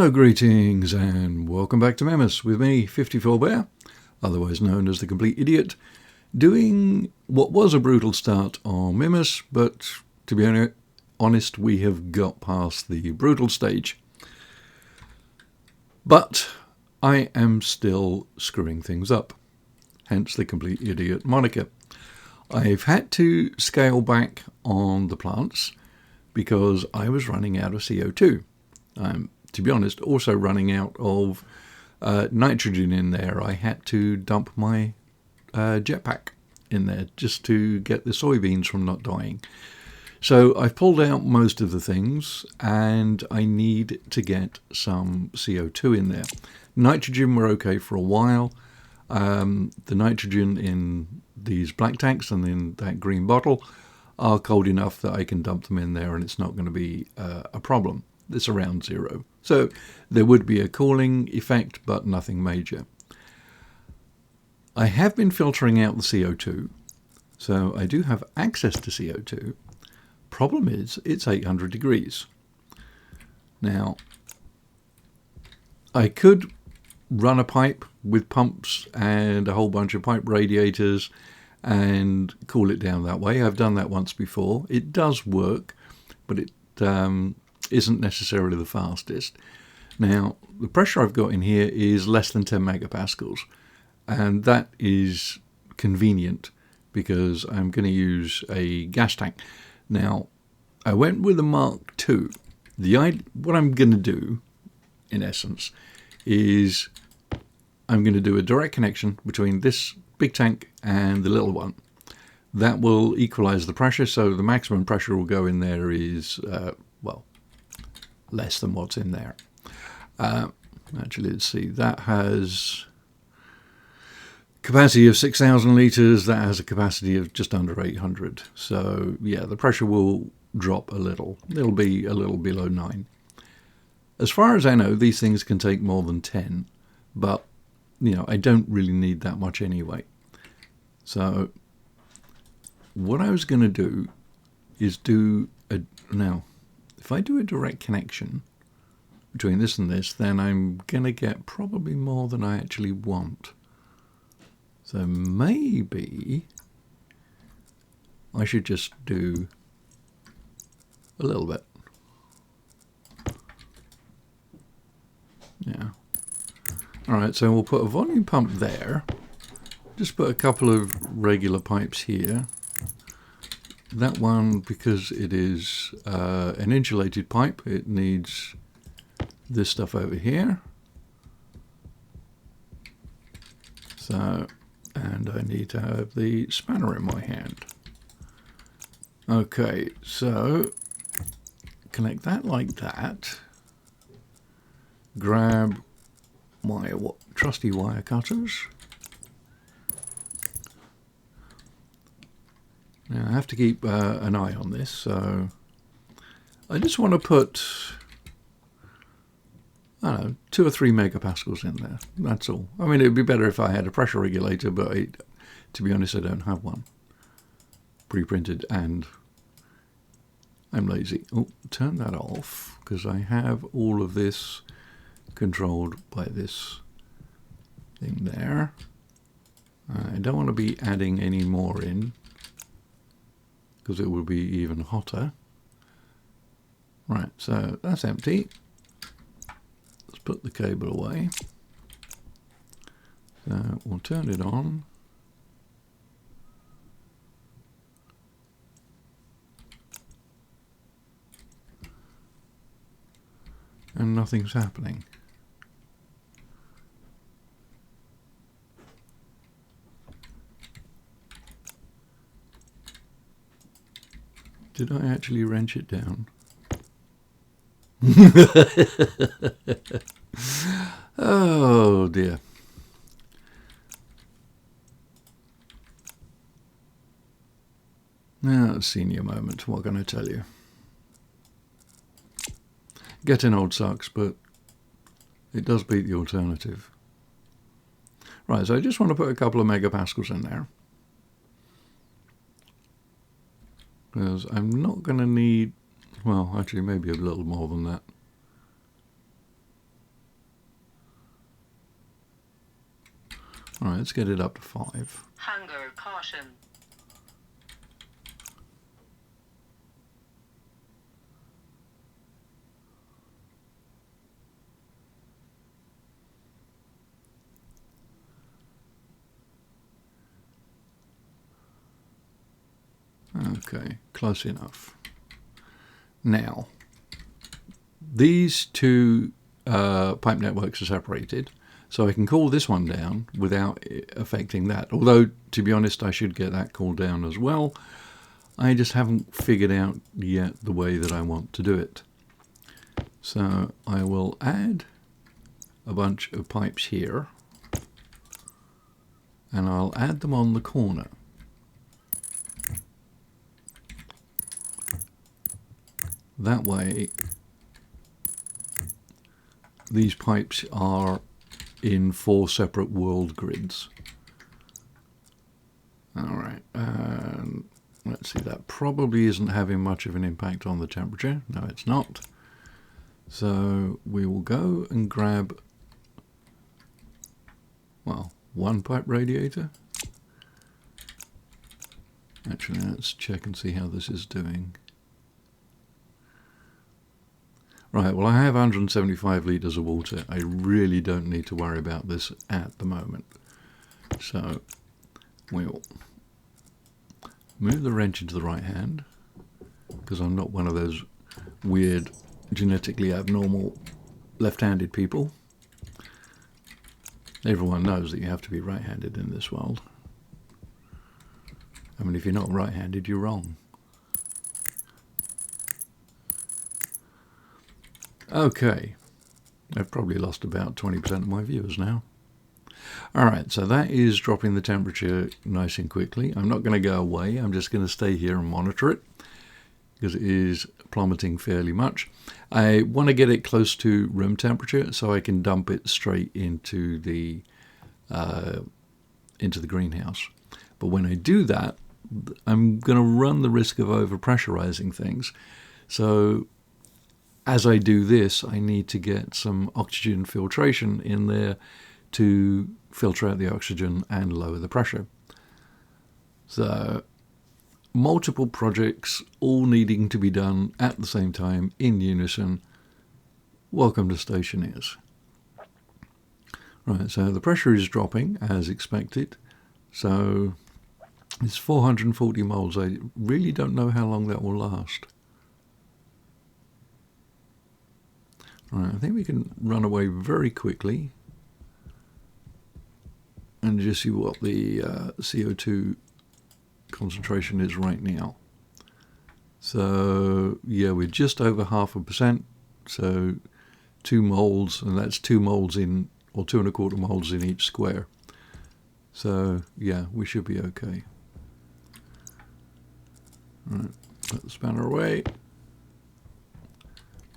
Hello, greetings, and welcome back to Mimas with me, 54 Bear, otherwise known as the Complete Idiot, doing what was a brutal start on Mimas, but to be honest, we have got past the brutal stage. But I am still screwing things up, hence the Complete Idiot moniker. I've had to scale back on the plants because I was running out of CO2. To be honest, also running out of nitrogen in there. I had to dump my jetpack in there just to get the soybeans from not dying. So I've pulled out most of the things, and I need to get some CO2 in there. Nitrogen were okay for a while. The nitrogen in these black tanks and in that green bottle are cold enough that I can dump them in there and it's not going to be a problem. It's around zero. So there would be a cooling effect, but nothing major. I have been filtering out the CO2, so I do have access to CO2. Problem is, it's 800 degrees. Now, I could run a pipe with pumps and a whole bunch of pipe radiators and cool it down that way. I've done that once before. It does work, but it isn't necessarily the fastest. Now, the pressure I've got in here is less than 10 megapascals, and that is convenient because I'm going to use a gas tank. Now, I went with a Mark II. What I'm going to do, in essence, is I'm going to do a direct connection between this big tank and the little one. That will equalize the pressure, so the maximum pressure will go in there is, less than what's in there. Actually, let's see, that has capacity of 6,000 litres, that has a capacity of just under 800. So, yeah, the pressure will drop a little. It'll be a little below 9. As far as I know, these things can take more than 10, but, I don't really need that much anyway. So, what I was going to do is now, if I do a direct connection between this and this, then I'm going to get probably more than I actually want. So maybe I should just do a little bit. Yeah. All right, so we'll put a volume pump there. Just put a couple of regular pipes here. That one, because it is an insulated pipe, it needs this stuff over here. So, and I need to have the spanner in my hand. Okay, so connect that like that. Grab my trusty wire cutters. Now I have to keep an eye on this, so I just want to put, I don't know, 2 or 3 megapascals in there. That's all. I mean, it would be better if I had a pressure regulator, but to be honest, I don't have one pre-printed, and I'm lazy. Oh, turn that off, because I have all of this controlled by this thing there. I don't want to be adding any more in, because it will be even hotter. Right, so that's empty. Let's put the cable away. So we'll turn it on. And nothing's happening. Did I actually wrench it down? Oh dear. Now, senior moment, what can I tell you? Getting old sucks, but it does beat the alternative. Right, so I just want to put a couple of megapascals in there. Because I'm not going to need, well, actually maybe a little more than that. All right, let's get it up to 5. Hunger caution. Okay, close enough. Now, these two pipe networks are separated, so I can cool this one down without affecting that. Although, to be honest, I should get that cooled down as well. I just haven't figured out yet the way that I want to do it. So I will add a bunch of pipes here, and I'll add them on the corner. That way, these pipes are in 4 separate world grids. Alright, let's see, that probably isn't having much of an impact on the temperature. No, it's not. So we will go and grab, well, 1 pipe radiator. Actually, let's check and see how this is doing. Right, well, I have 175 litres of water. I really don't need to worry about this at the moment. So we'll move the wrench into the right hand, because I'm not one of those weird, genetically abnormal left-handed people. Everyone knows that you have to be right-handed in this world. I mean, if you're not right-handed, you're wrong. Okay, I've probably lost about 20% of my viewers now. Alright, so that is dropping the temperature nice and quickly. I'm not going to go away, I'm just going to stay here and monitor it, because it is plummeting fairly much. I want to get it close to room temperature so I can dump it straight into the greenhouse. But when I do that, I'm going to run the risk of overpressurizing things. So as I do this, I need to get some oxygen filtration in there to filter out the oxygen and lower the pressure. So multiple projects all needing to be done at the same time in unison. Welcome to Stationeers. Right, so the pressure is dropping as expected. So it's 440 moles. I really don't know how long that will last. Right, I think we can run away very quickly and just see what the CO2 concentration is right now. So yeah, we're just over 0.5%. So 2 moles, and that's 2 moles in, or 2 1/4 moles in each square. So yeah, we should be okay. Right, put the spanner away.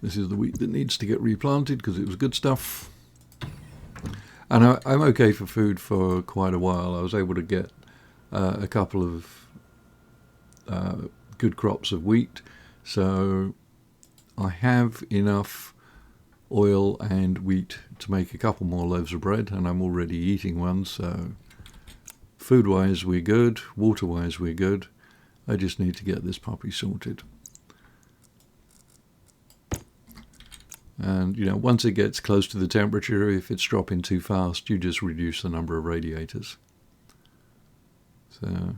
This is the wheat that needs to get replanted because it was good stuff. And I'm okay for food for quite a while. I was able to get a couple of good crops of wheat. So I have enough oil and wheat to make a couple more loaves of bread, and I'm already eating one. So food-wise, we're good. Water-wise, we're good. I just need to get this puppy sorted. And, you know, once it gets close to the temperature, if it's dropping too fast, you just reduce the number of radiators. So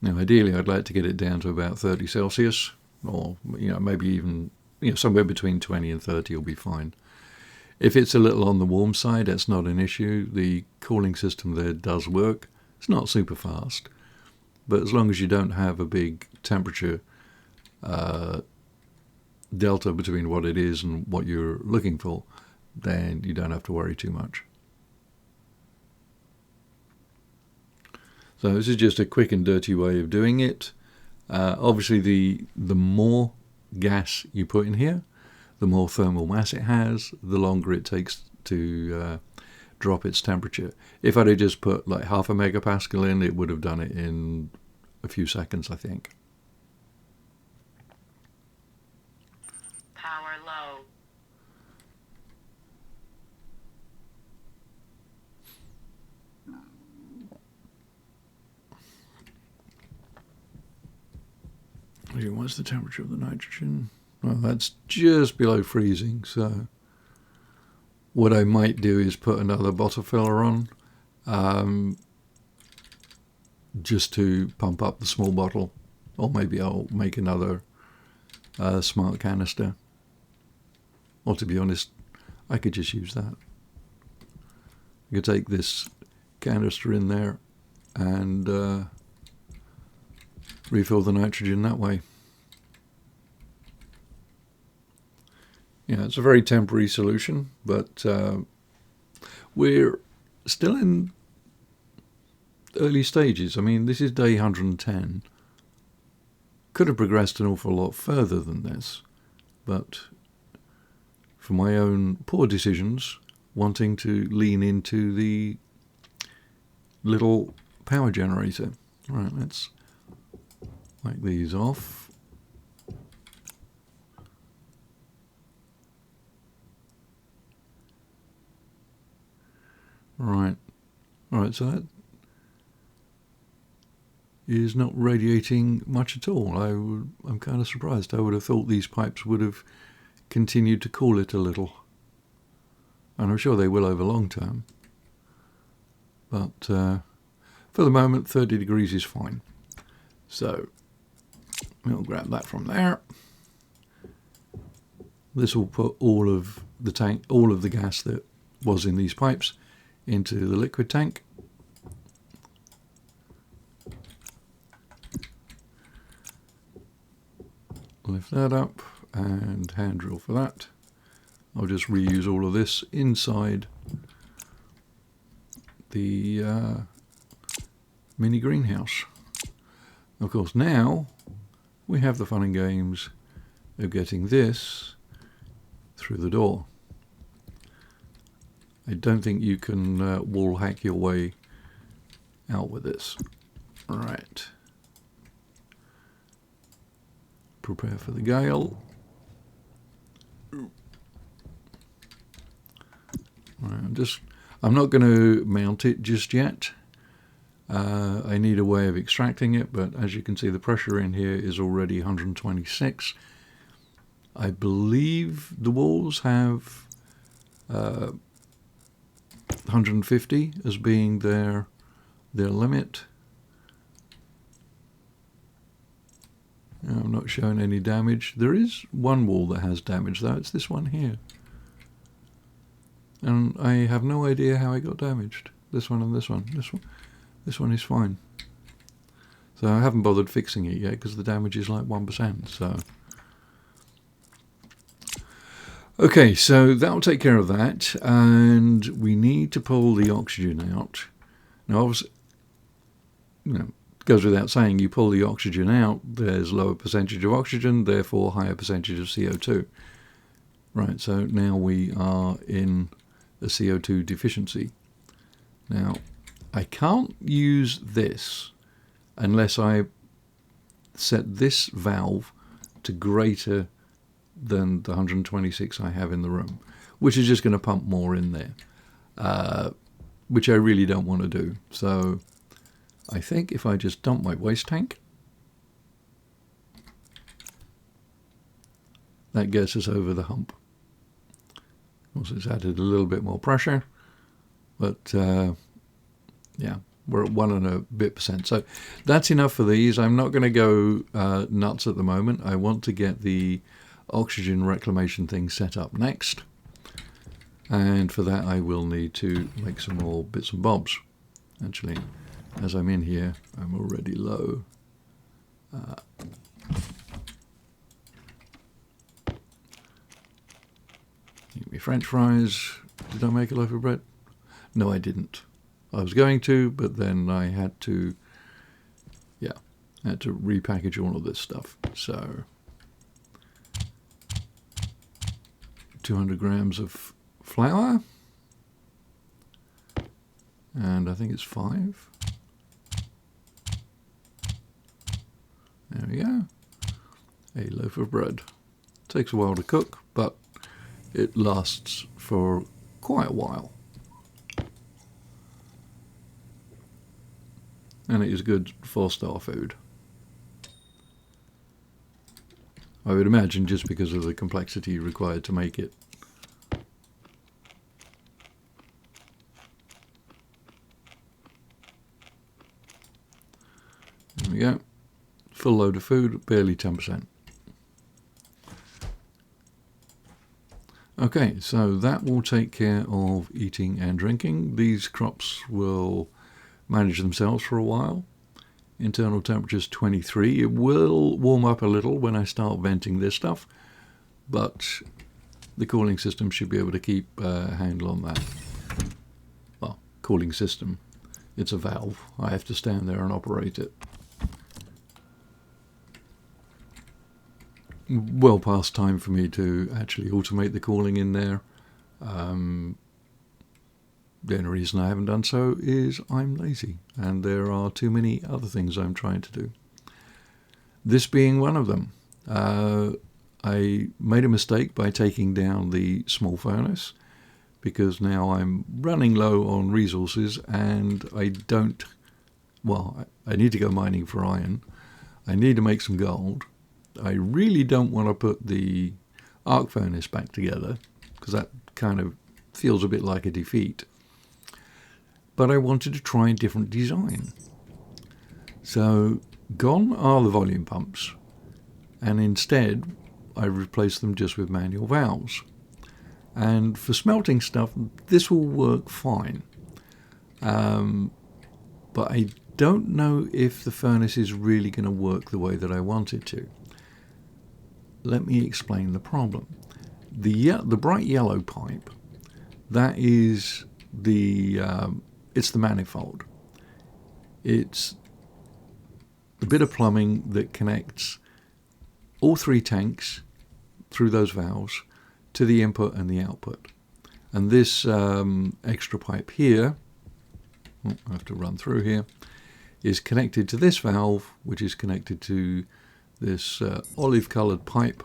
now, ideally, I'd like to get it down to about 30 Celsius, or, you know, maybe even, you know, somewhere between 20 and 30 will be fine. If it's a little on the warm side, that's not an issue. The cooling system there does work. It's not super fast. But as long as you don't have a big temperature delta between what it is and what you're looking for, then you don't have to worry too much. So this is just a quick and dirty way of doing it. Obviously, the more gas you put in here, the more thermal mass it has, the longer it takes to drop its temperature. If I'd have just put like 0.5 megapascal in, it would have done it in a few seconds, I think. Power What's the temperature of the nitrogen? Well, that's just below freezing, so what I might do is put another bottle filler on, just to pump up the small bottle, or maybe I'll make another smart canister. Or to be honest, I could just use that. I could take this canister in there and refill the nitrogen that way. Yeah, it's a very temporary solution, but we're still in early stages. I mean, this is day 110. Could have progressed an awful lot further than this, but for my own poor decisions, wanting to lean into the little power generator. Right, let's wipe these off. Right, alright, so that is not radiating much at all. I'm kind of surprised. I would have thought these pipes would have continued to cool it a little. And I'm sure they will over long term. But for the moment, 30 degrees is fine. So we'll grab that from there. This will put all of the gas that was in these pipes into the liquid tank. Lift that up and hand drill for that. I'll just reuse all of this inside the mini greenhouse. Of course, now we have the fun and games of getting this through the door. I don't think you can wall hack your way out with this. Right. Prepare for the gale. Right, I'm not going to mount it just yet. I need a way of extracting it, but as you can see, the pressure in here is already 126. I believe the walls have 150 as being their limit. I'm not showing any damage. There is one wall that has damage though. It's this one here. And I have no idea how it got damaged. This one and this one. This one is fine. So I haven't bothered fixing it yet because the damage is like 1%. So okay, so that'll take care of that. And we need to pull the oxygen out. Now obviously, it goes without saying, you pull the oxygen out, there's lower percentage of oxygen, therefore higher percentage of CO2. Right, so now we are in a CO2 deficiency. Now, I can't use this unless I set this valve to greater than the 126 I have in the room, which is just going to pump more in there, which I really don't want to do. So I think if I just dump my waste tank, that gets us over the hump. Also, it's added a little bit more pressure, but yeah, we're at 1 and a bit percent. So that's enough for these. I'm not going to go nuts at the moment. I want to get the oxygen reclamation thing set up next. And for that, I will need to make some more bits and bobs. Actually, as I'm in here, I'm already low. Give me French fries. Did I make a loaf of bread? No, I didn't. I was going to, but then I had to, repackage all of this stuff. So 200 grams of flour. And I think it's 5. There we go. A loaf of bread. Takes a while to cook, but it lasts for quite a while. And it is good 4-star food. I would imagine just because of the complexity required to make it. There we go. Full load of food, barely 10%. Okay, so that will take care of eating and drinking. These crops will manage themselves for a while. Internal temperature is 23. It will warm up a little when I start venting this stuff, but the cooling system should be able to keep a handle on that. Well, cooling system. It's a valve. I have to stand there and operate it. Well past time for me to actually automate the cooling in there. The only reason I haven't done so is I'm lazy, and there are too many other things I'm trying to do. This being one of them. I made a mistake by taking down the small furnace, because now I'm running low on resources and I need to go mining for iron. I need to make some gold. I really don't want to put the arc furnace back together, because that kind of feels a bit like a defeat. But I wanted to try a different design. So gone are the volume pumps, and instead I replaced them just with manual valves. And for smelting stuff, this will work fine. But I don't know if the furnace is really going to work the way that I want it to. Let me explain the problem. The bright yellow pipe, that is it's the manifold. It's the bit of plumbing that connects all three tanks through those valves to the input and the output. And this extra pipe here, I have to run through here, is connected to this valve, which is connected to this olive-coloured pipe,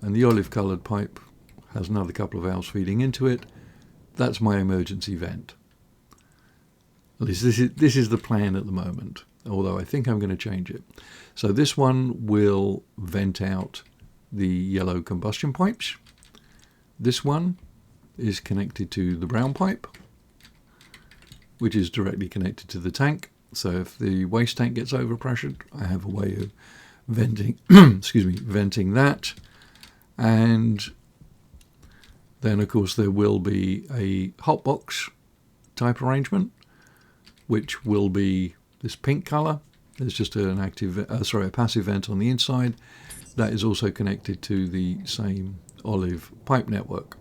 and the olive-coloured pipe has another couple of valves feeding into it. That's my emergency vent. At least this is the plan at the moment, although I think I'm going to change it. So this one will vent out the yellow combustion pipes. This one is connected to the brown pipe, which is directly connected to the tank. So if the waste tank gets overpressured, I have a way of venting venting that. And then of course there will be a hotbox type arrangement, which will be this pink color. There's just a passive vent on the inside that is also connected to the same olive pipe network.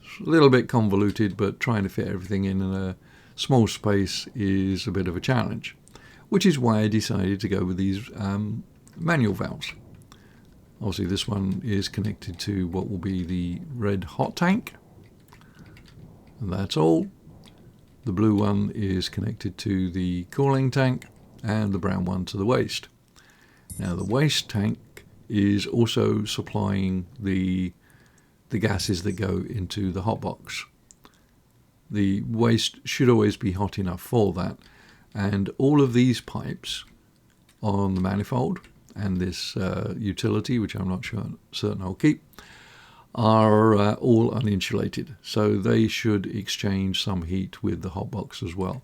It's a little bit convoluted, but trying to fit everything in a small space is a bit of a challenge, which is why I decided to go with these manual valves. Obviously this one is connected to what will be the red hot tank, and that's all. The blue one is connected to the cooling tank, and the brown one to the waste. Now the waste tank is also supplying the gases that go into the hot box. The waste should always be hot enough for that, and all of these pipes on the manifold and this utility, which I'm not certain I'll keep, are all uninsulated, so they should exchange some heat with the hot box as well.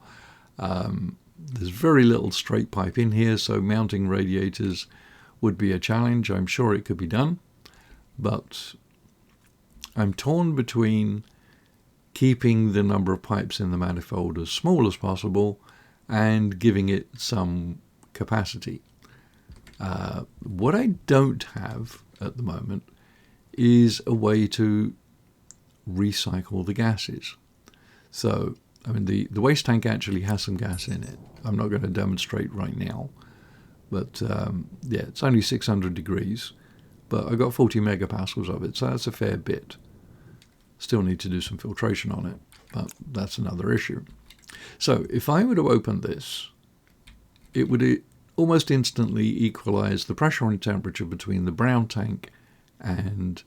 There's very little straight pipe in here, so mounting radiators would be a challenge. I'm sure it could be done, but I'm torn between keeping the number of pipes in the manifold as small as possible and giving it some capacity. What I don't have at the moment is a way to recycle the gases. So, I mean, the waste tank actually has some gas in it. I'm not going to demonstrate right now, but yeah, it's only 600 degrees, but I got 40 megapascals of it, so that's a fair bit. Still need to do some filtration on it, but that's another issue. So if I were to open this, it would almost instantly equalize the pressure and temperature between the brown tank and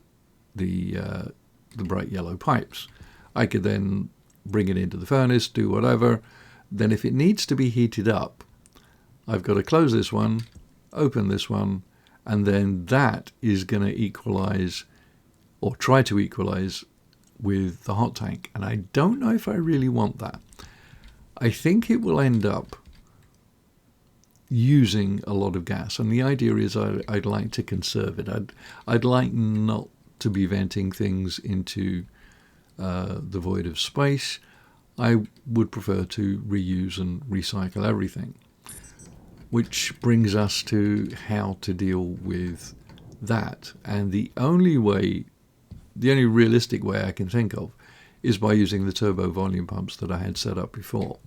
the bright yellow pipes. I could then bring it into the furnace, do whatever. Then if it needs to be heated up, I've got to close this one, open this one, and then that is going to equalize or try to equalize with the hot tank. And I don't know if I really want that. I think it will end up using a lot of gas, and the idea is I'd like to conserve it. I'd like not to be venting things into the void of space. I would prefer to reuse and recycle everything, which brings us to how to deal with that. And the only realistic way I can think of is by using the turbo volume pumps that I had set up before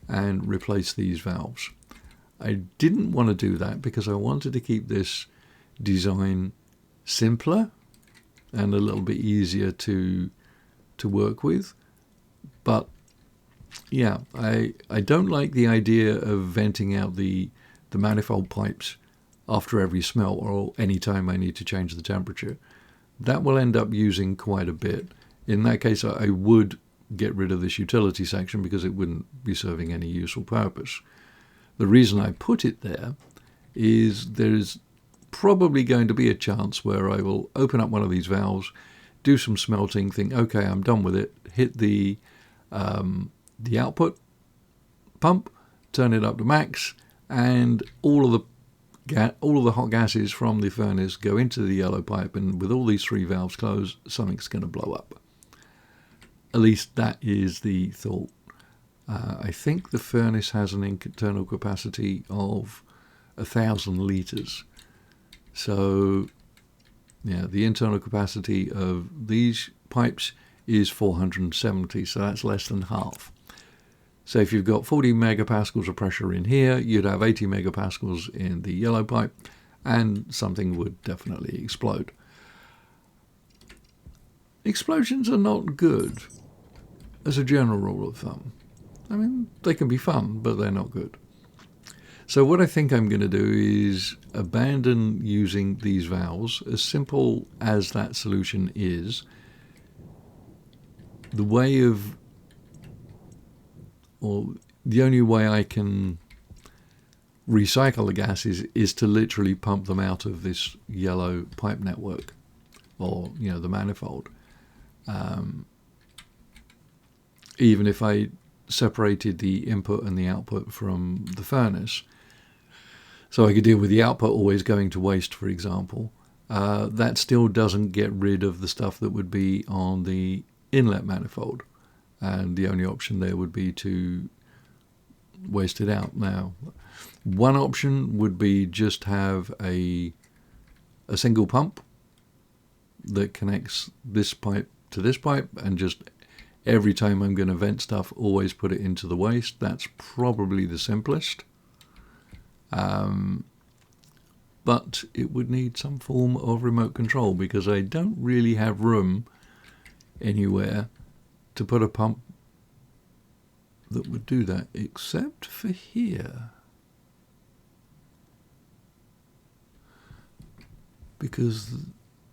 and replace these valves. I didn't want to do that because I wanted to keep this design simpler and a little bit easier to work with. But yeah, I don't like the idea of venting out the manifold pipes after every smell or any time I need to change the temperature. That will end up using quite a bit. In that case, I would get rid of this utility section because it wouldn't be serving any useful purpose. The reason I put it there is there's probably going to be a chance where I will open up one of these valves, do some smelting, think, okay, I'm done with it, hit the output pump, turn it up to max, and all of the hot gases from the furnace go into the yellow pipe, and with all these three valves closed, something's going to blow up. At least that is the thought. I think the furnace has an internal capacity of 1,000 litres. So, yeah, the internal capacity of these pipes is 470, so that's less than half. So if you've got 40 megapascals of pressure in here, you'd have 80 megapascals in the yellow pipe, and something would definitely explode. Explosions are not good, as a general rule of thumb. I mean, they can be fun, but they're not good. So what I think I'm going to do is abandon using these valves. As simple as that solution is, the only way I can recycle the gases is to literally pump them out of this yellow pipe network, or the manifold. Even if I separated the input and the output from the furnace, so I could deal with the output always going to waste, for example, that still doesn't get rid of the stuff that would be on the inlet manifold, and the only option there would be to waste it out. Now, one option would be just have a single pump that connects this pipe to this pipe, and just every time I'm going to vent stuff, always put it into the waste. That's probably the simplest. But it would need some form of remote control, because I don't really have room anywhere to put a pump that would do that, except for here. Because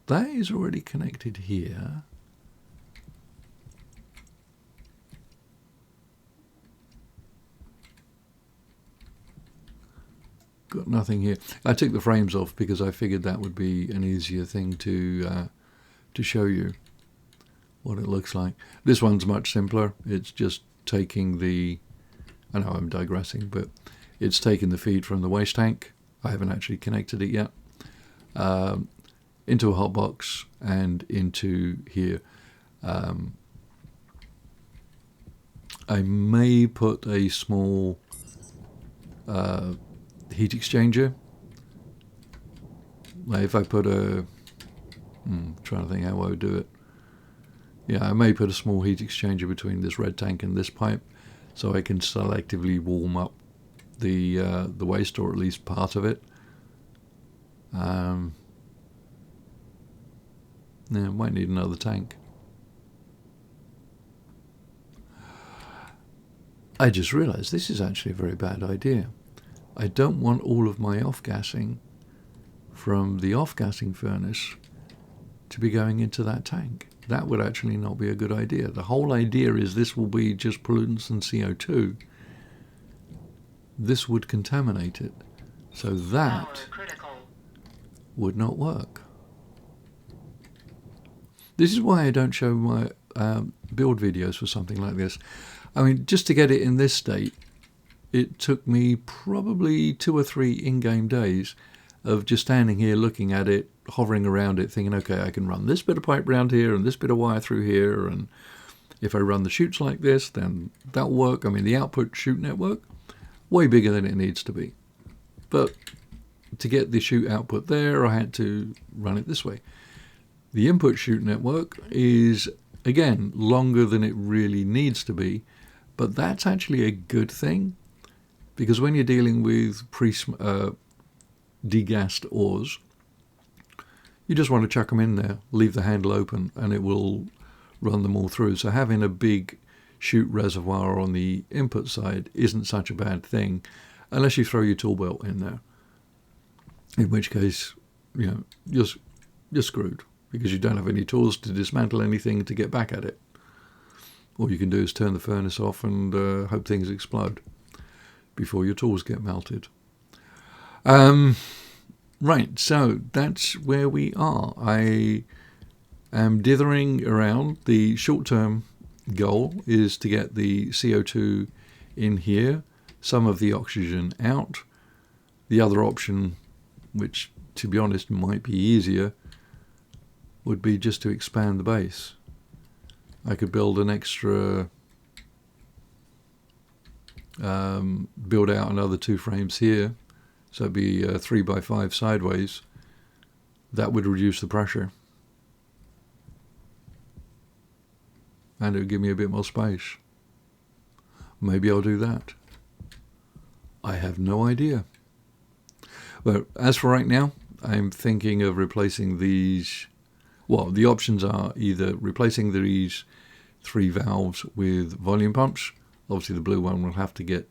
that is already connected here. Got nothing here. I took the frames off because I figured that would be an easier thing to show you what it looks like. This one's much simpler. It's just taking I know I'm digressing, but it's taking the feed from the waste tank. I haven't actually connected it yet. Into a hot box and into here. I may put a small heat exchanger. Like if I put trying to think how I would do it. Yeah, I may put a small heat exchanger between this red tank and this pipe, so I can selectively warm up the waste, or at least part of it. Yeah, might need another tank. I just realized this is actually a very bad idea. I don't want all of my off-gassing from the off-gassing furnace to be going into that tank. That would actually not be a good idea. The whole idea is this will be just pollutants and CO2. This would contaminate it. So that would not work. This is why I don't show my build videos for something like this. I mean, just to get it in this state, it took me probably 2 or 3 in-game days of just standing here looking at it, hovering around it, thinking, okay, I can run this bit of pipe round here and this bit of wire through here, and if I run the chutes like this, then that'll work. I mean, the output chute network, way bigger than it needs to be. But to get the chute output there, I had to run it this way. The input chute network is, again, longer than it really needs to be, but that's actually a good thing, because when you're dealing with degassed ores, you just want to chuck them in there, leave the handle open, and it will run them all through. So having a big chute reservoir on the input side isn't such a bad thing, unless you throw your tool belt in there, in which case, you're screwed, because you don't have any tools to dismantle anything to get back at it. All you can do is turn the furnace off and hope things explode before your tools get melted. Right, so that's where we are. I am dithering around. The short-term goal is to get the CO2 in here, some of the oxygen out. The other option, which to be honest might be easier, would be just to expand the base. I could build an extra, build out another 2 frames here, so it'd be 3x5 sideways. That would reduce the pressure, and it would give me a bit more space. Maybe I'll do that. I have no idea. But as for right now, I'm thinking of replacing these. Well, the options are either replacing these 3 valves with volume pumps. Obviously the blue one will have to get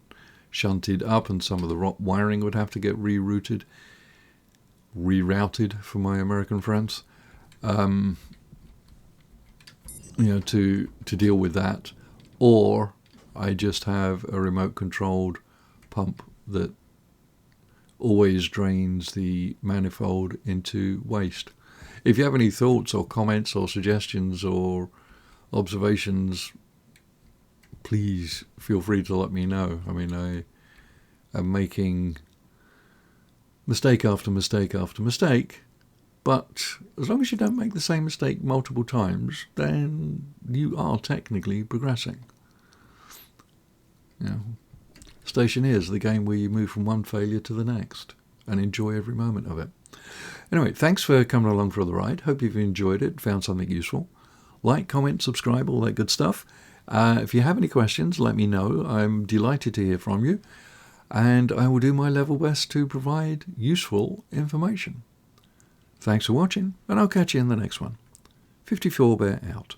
shunted up, and some of the wiring would have to get rerouted for my American friends, to deal with that. Or I just have a remote controlled pump that always drains the manifold into waste. If you have any thoughts or comments or suggestions or observations, please feel free to let me know. I mean, I am making mistake after mistake after mistake, but as long as you don't make the same mistake multiple times, then you are technically progressing. Stationeers, the game where you move from one failure to the next and enjoy every moment of it. Anyway, thanks for coming along for the ride. Hope you've enjoyed it, found something useful. Like, comment, subscribe, all that good stuff. If you have any questions, let me know. I'm delighted to hear from you, and I will do my level best to provide useful information. Thanks for watching, and I'll catch you in the next one. 54 Bear out.